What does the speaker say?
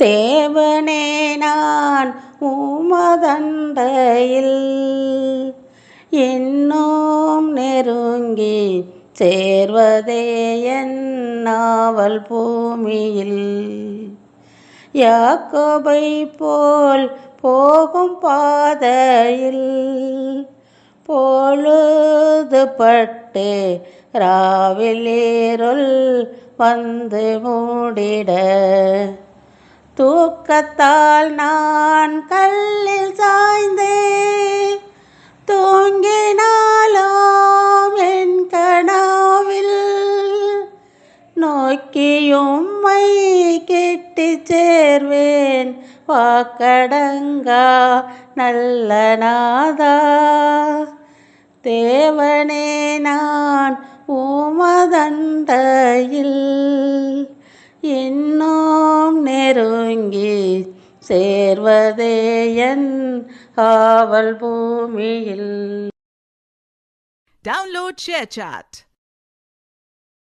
தேவனே நான் உமதண்டையில் இன்னும் நெருங்கி சேர்வதே என் நாவல் பூமியில். யாக்கோபை போல் போகும் பாதையில் பொழுது பட்டு ராவில் இருள் வந்து மூடிட, தூக்கத்தால் நான் கல்லில் சாய்ந்தே தூங்கினாலும் என் கனவில் நோக்கியும்மை கிட்டிச் சேர்வேன் வாக்கடங்கா நல்ல நாதா. தேவனே நான் உமதண்டையில் இன்னும் நெருங்கி சேர்வதே என் ஆவல் பூமியில். Download ShareChat.